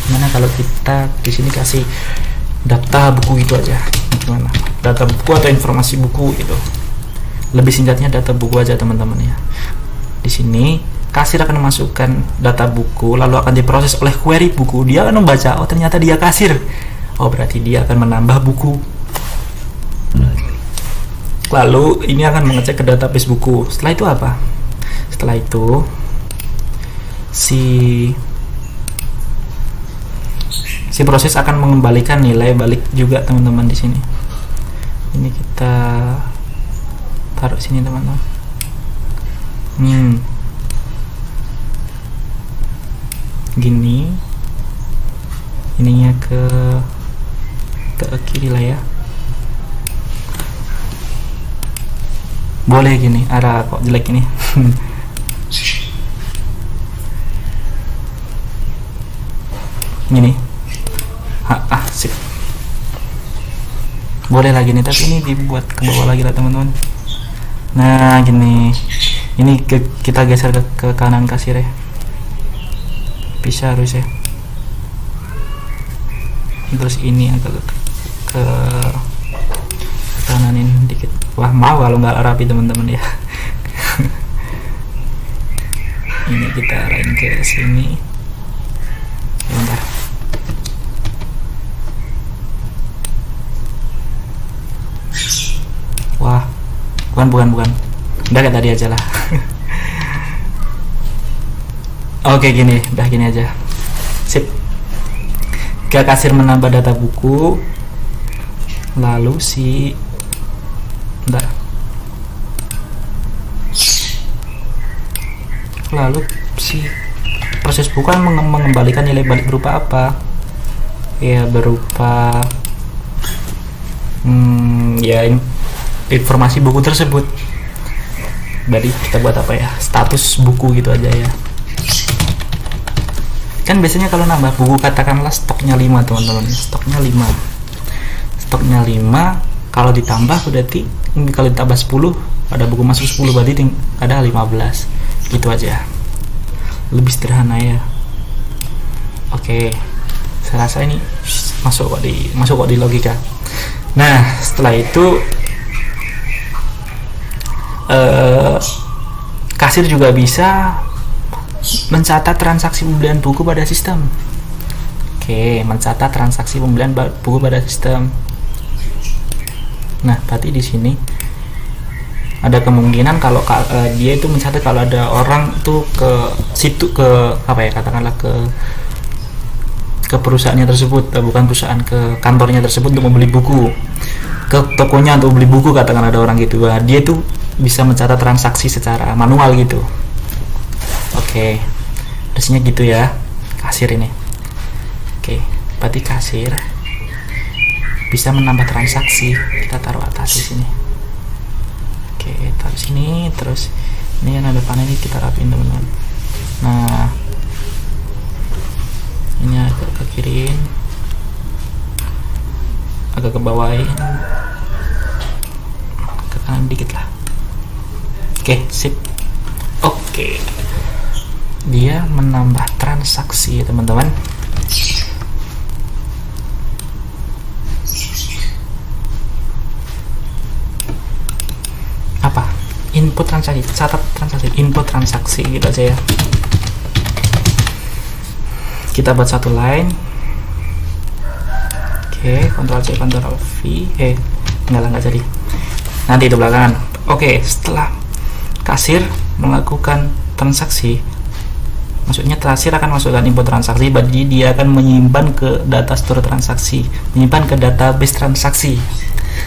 S1: gimana kalau kita di sini kasih data buku itu aja? Gimana? Data buku atau informasi buku itu? Lebih singkatnya data buku aja, teman-teman ya. Di sini kasir akan memasukkan data buku, lalu akan diproses oleh query buku. Dia akan membaca, oh ternyata dia kasir. Oh berarti dia akan menambah buku. Lalu ini akan mengecek ke database buku. Setelah itu apa? Setelah itu si proses akan mengembalikan nilai balik juga, teman-teman. Di sini ini kita taruh sini, teman-teman. Gini, ininya ke kiri lah ya. Boleh gini, arah kok jelek ini. Gini. Sip. Boleh lagi nih, tapi ini dibuat ke bawah lagi lah, teman-teman. Nah, gini. Ini kita geser ke kanan kasir ya. Bisa harus ya. Terus ini agak ke kananin dikit. Wah, mau kalau nggak rapi, teman-teman ya. Ini kita arahin ke sini. Bentar. Wah, bukan. Udah kayak tadi aja lah. Oke, gini, udah gini aja. Sip. Jika kasir menambah data buku, lalu proses buku kan mengembalikan nilai balik berupa apa? Ya berupa informasi buku tersebut. Jadi kita buat apa ya? Status buku gitu aja ya. Kan biasanya kalau nambah buku, katakanlah stoknya 5, teman-teman. Stoknya 5, kalau ditambah berarti kalau ditambah 10, ada buku masuk 10, berarti ada 15. Gitu aja. Lebih sederhana ya. Oke. Saya rasa ini masuk kok di logika. Nah, setelah itu kasir juga bisa mencatat transaksi pembelian buku pada sistem. Oke, mencatat transaksi pembelian buku pada sistem. Nah, berarti di sini ada kemungkinan kalau dia itu mencatat kalau ada orang tuh ke situ, ke apa ya, katakanlah ke perusahaannya tersebut, bukan perusahaan, ke kantornya tersebut untuk membeli buku, ke tokonya untuk beli buku, katakan ada orang gitu. Nah, dia itu bisa mencatat transaksi secara manual gitu. Oke, harusnya gitu ya kasir ini. Oke, berarti kasir bisa menambah transaksi. Kita taruh atas di sini. Oke, taruh sini. Terus ini yang ada panel ini kita rapin, teman-teman. Nah, ini agak ke kiriin, agak ke bawahin, ke kanan dikit lah. Oke, sip. Oke, dia menambah transaksi, teman-teman. Apa? Input transaksi, catat transaksi, input transaksi gitu aja ya. Kita buat satu line. Oke, Ctrl C, Ctrl V. Enggak jadi. Nanti itu belakangan. Oke, setelah kasir melakukan transaksi, maksudnya kasir akan masukkan input transaksi, berarti dia akan menyimpan ke data store transaksi, menyimpan ke database transaksi.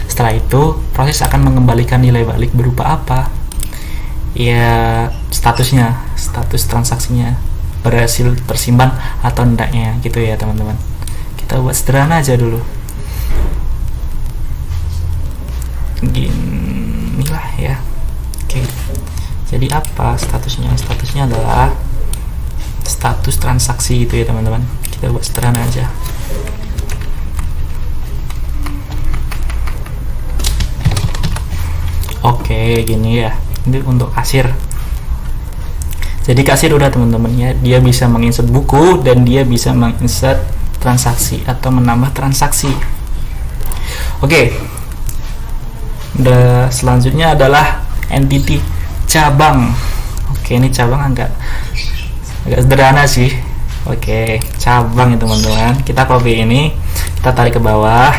S1: Setelah itu proses akan mengembalikan nilai balik berupa apa? Ya statusnya status transaksinya berhasil tersimpan atau enggaknya gitu ya teman-teman. Kita buat sederhana aja dulu, ginilah ya. Oke, jadi apa statusnya? Statusnya adalah status transaksi gitu ya teman-teman. Kita buat sederhana aja. Oke, gini ya. Ini untuk kasir. Jadi kasir udah teman-teman ya, dia bisa menginsert buku dan dia bisa menginsert transaksi atau menambah transaksi. Oke. Selanjutnya adalah entity cabang. Oke, ini cabang agak sederhana sih. Oke, cabang ya teman-teman. Kita copy ini, kita tarik ke bawah.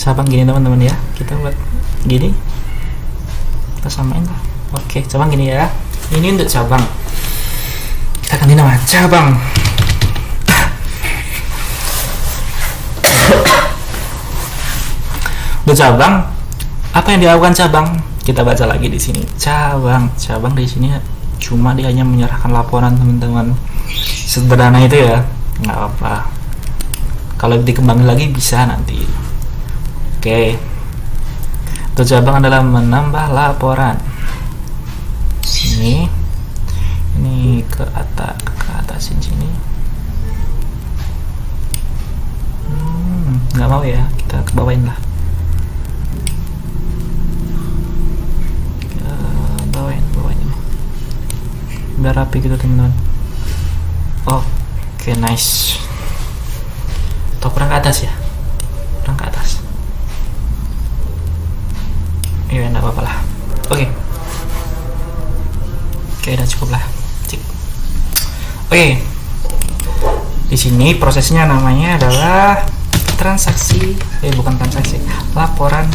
S1: Cabang gini teman-teman ya, kita buat gini, kita samain lah. Oke, cabang gini ya, ini untuk cabang, kita ganti nama cabang. Untuk cabang, apa yang dilakukan cabang? Kita baca lagi di sini. Cabang di sini cuma dia hanya menyerahkan laporan teman-teman. Sederhana itu ya, nggak apa. Kalau dikembangin lagi bisa nanti. Oke, untuk cabang adalah menambah laporan. Ini ke atasin sini. Nggak mau ya, kita ke bawain lah. Bawain ini. Biar rapi gitu teman-teman. Oke, nice. Atau kurang ke atas ya? Kurang ke atas. Ya enggak apa-apa lah. Oke, udah cukup lah. Cik. Oke. Di sini prosesnya namanya adalah transaksi, bukan transaksi, laporan.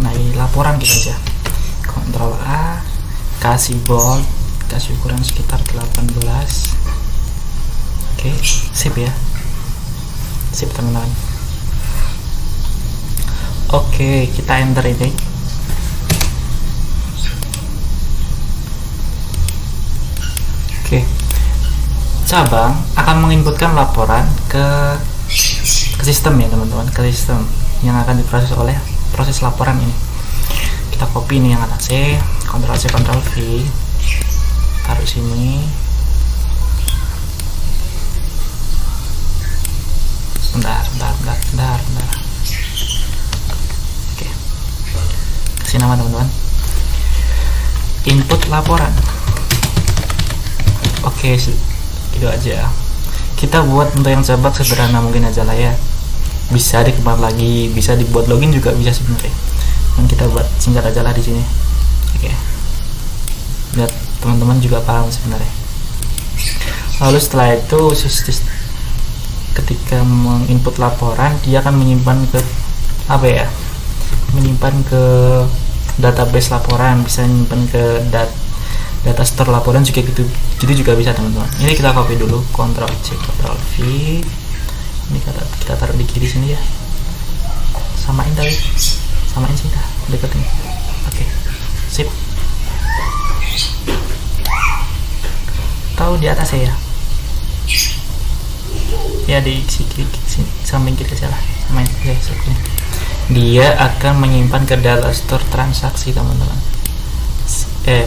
S1: Nah, ini laporan kita aja. Ctrl A, kasih bold, kasih ukuran sekitar 18. Oke, sip ya. Sip teman-teman. Oke, kita enter ini. Oke, cabang akan menginputkan laporan ke sistem ya teman-teman, ke sistem yang akan diproses oleh proses laporan ini. Kita copy ini yang atas C, Ctrl C, Ctrl V, taruh sini. Bentar. Kasih nama teman-teman, input laporan. Oke, itu aja. Kita buat untuk yang cabang sederhana mungkin aja lah ya, bisa dikembang lagi, bisa dibuat login juga bisa sebenarnya. Dan kita buat singkat aja lah di sini. Oke, biar teman-teman juga paham sebenarnya. Lalu setelah itu ketika menginput laporan, dia akan menyimpan ke apa ya, menyimpan ke database laporan, bisa menyimpan ke data store laporan juga gitu juga bisa teman-teman. Ini kita copy dulu, Ctrl C, Ctrl V. Ini kita taruh di kiri sini ya. Samain sih dah, deketin. Oke, sip. Tahu di atas ya di kiri, samping kiri aja lah. Samain ya, dia akan menyimpan ke data store transaksi teman-teman.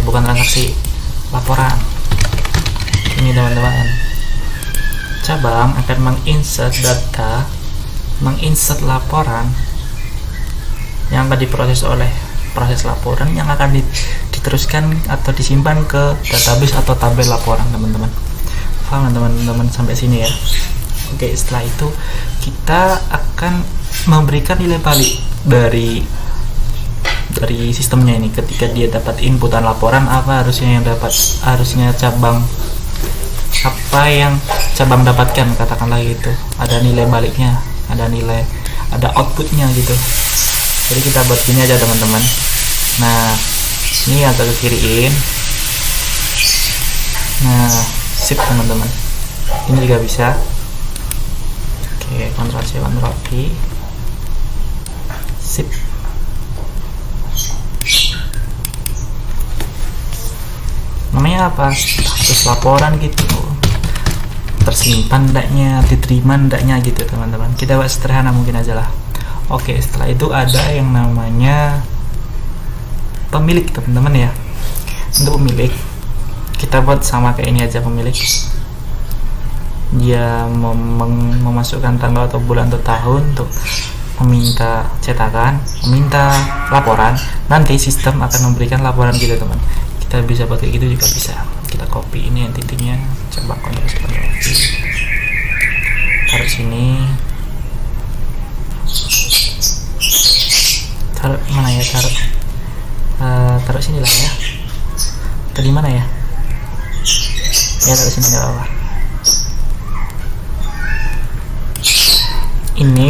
S1: Bukan transaksi, laporan. Ini teman-teman, cabang akan menginsert laporan yang akan diproses oleh proses laporan yang akan diteruskan atau disimpan ke database atau tabel laporan teman-teman. Paham teman-teman sampai sini ya? Oke, setelah itu kita akan memberikan nilai balik dari sistemnya ini. Ketika dia dapat inputan laporan, apa harusnya cabang, apa yang cabang dapatkan, katakanlah gitu, ada nilai baliknya, ada outputnya gitu. Jadi kita buat gini aja teman-teman. Nah, ini agak ke kiriin. Nah, sip teman-teman, ini juga bisa. Oke, Ctrl C, Ctrl V, sip. statusnya apa, status laporan gitu, tersimpan ndaknya, diterima ndaknya gitu teman-teman. Kita buat sederhana mungkin aja lah. Oke, setelah itu ada yang namanya pemilik teman-teman ya. Untuk pemilik kita buat sama kayak ini aja. Pemilik dia memasukkan tanggal atau bulan atau tahun untuk meminta cetakan, meminta laporan. Nanti sistem akan memberikan laporan gitu teman. Kita bisa pakai gitu juga bisa. Kita copy ini yang titiknya, coba kontrol taruh sini, taruh mana ya, taruh sini lah ya. Tadi mana ya? Ya taruh sini nggak apa-apa. Ini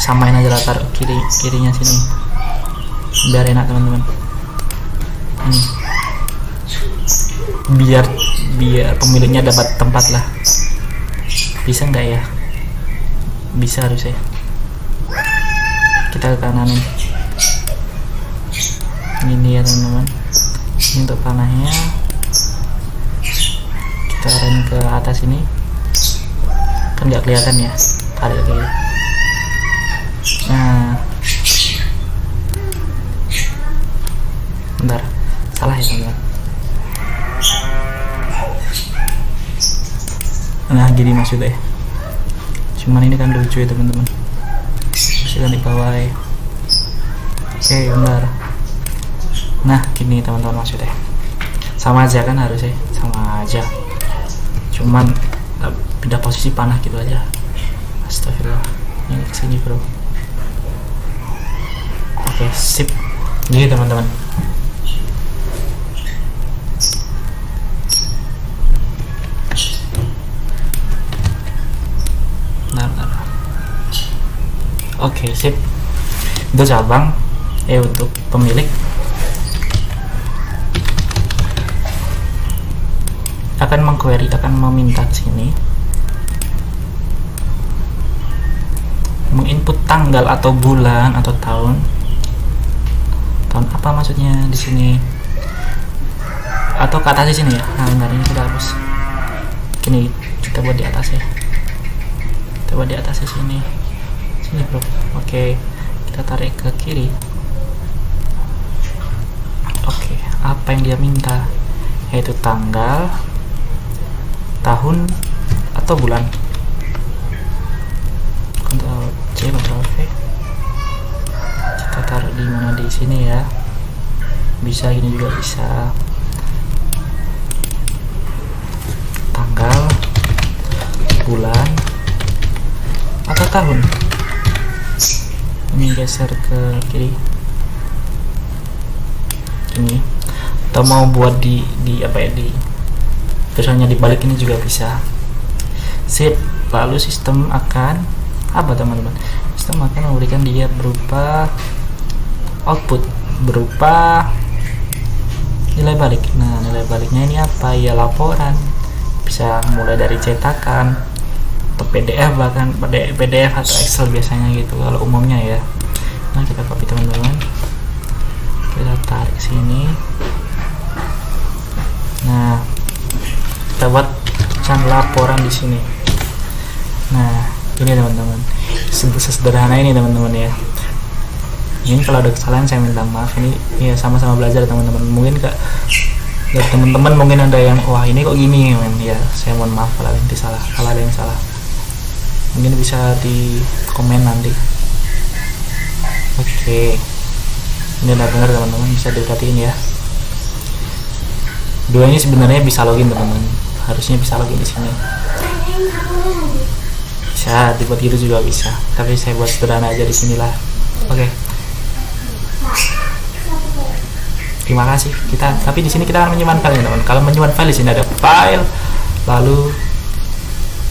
S1: samain aja lah, taruh kirinya sini biar enak teman-teman. Ini biar pemiliknya dapat tempat lah. Bisa nggak ya? Bisa harusnya. Kita ke kananin ini ya teman-teman. Ini untuk panahnya kita arahin ke atas ini, kan nggak kelihatan ya, tarik lagi. Nah, bentar, salah ya teman-teman. Nah gini maksudnya, cuman ini kan lucu ya teman-teman, bisa di bawah ya. Oke bentar. Nah gini teman-teman maksudnya, sama aja kan harusnya, sama aja, cuman pindah posisi panah gitu aja. Astagfirullah, ini kesini bro. Oke sip, gini teman-teman. Oke sip, itu cabang untuk pemilik. Akan mengquery, akan meminta ke sini menginput tanggal atau bulan atau tahun apa maksudnya di sini, atau ke atas di sini ya. Nah bentar, ini kita hapus. Gini kita buat di atas ya, kita buat di atas di sini bro. Oke, kita tarik ke kiri. Oke, apa yang dia minta, yaitu tanggal, tahun atau bulan. Ctrl C, Ctrl V. Kita taruh di mana, di sini ya. Bisa gini juga bisa. Tanggal, bulan atau tahun. Ini geser ke kiri ini, atau mau buat di apa ya, di misalnya dibalik ini juga bisa. Sip. Lalu sistem akan apa teman-teman? Sistem akan memberikan dia berupa output, berupa nilai balik. Nah nilai baliknya ini apa ya? Laporan. Bisa mulai dari cetakan atau PDF, bahkan PDF atau Excel biasanya gitu kalau umumnya ya. Nah kita copy teman-teman, kita tarik sini. Nah kita buat channel laporan di sini. Nah ini teman-teman, sesederhana ini teman-teman ya. Ini kalau ada kesalahan saya minta maaf, ini ya sama-sama belajar teman-teman. Mungkin kak dari teman-teman mungkin ada yang wah ini kok gini men, ya saya mohon maaf kalau ada yang salah, kalau ada yang salah mungkin bisa di komen nanti. Oke, ini udah benar teman-teman, bisa diperhatiin ya. Dua ini sebenarnya bisa login teman-teman, harusnya bisa login di sini. Bisa dibuat gitu juga bisa, tapi saya buat sederhana aja di sinilah. Oke. Terima kasih. Tapi di sini kita akan menyimpan file teman-teman. Kalau menyimpan file di sini ada file, lalu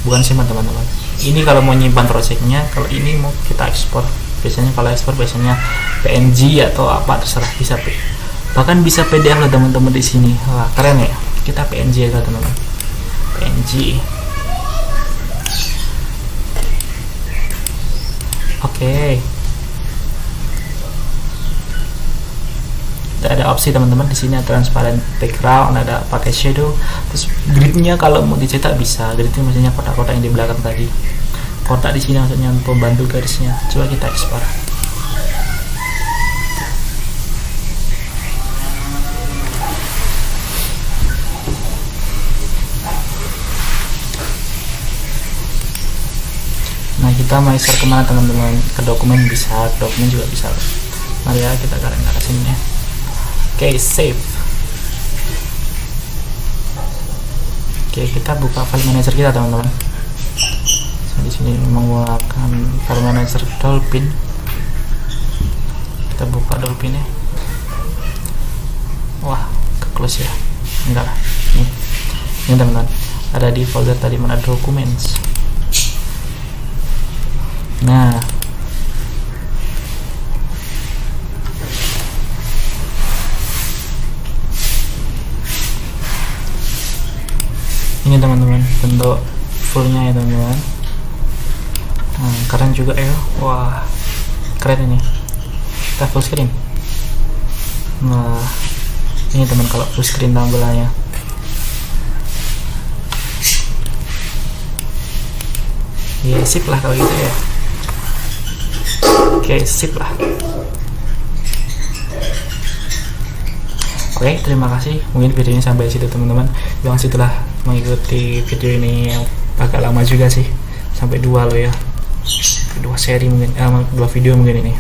S1: bukan simpan teman-teman. Ini kalau mau nyimpan projectnya, kalau ini mau kita ekspor. Biasanya kalau ekspor biasanya PNG atau apa terserah, bisa bahkan bisa PDF lah teman-teman di sini. Wah keren ya. Kita PNG ya teman-teman. PNG. Oke. juga ada opsi teman-teman. Di sini ada transparent background, ada pakai shadow. Terus gridnya kalau mau dicetak bisa. Gridnya maksudnya kotak-kotak yang di belakang tadi. Kotak di sini maksudnya pembantu garisnya. Coba kita ekspor. Nah, kita mau share kemana teman-teman? Ke dokumen bisa, ke dokumen juga bisa. Mari ya kita ke arah sini ya. Oke, save. Oke, kita buka file manager kita teman-teman. Di sini menggunakan file manager Dolphin. Kita buka Dolphin ya. Wah, ke close ya? Enggak lah. Ini teman-teman. Ada di folder tadi mana documents. Nah, ini teman-teman bentuk fullnya ya teman-teman. Nah, keren juga ya. Wah, keren ini. Kita full screen. Nah, ini teman kalau full screen tampilannya. Ya sip lah kalau gitu ya. Oke, sip lah. Oke, terima kasih. Mungkin videonya sampai situ teman-teman. Jangan setelah mengikuti video ini yang agak lama juga sih. Sampai 2 loh ya. 2 seri mungkin, 2 video mungkin ini.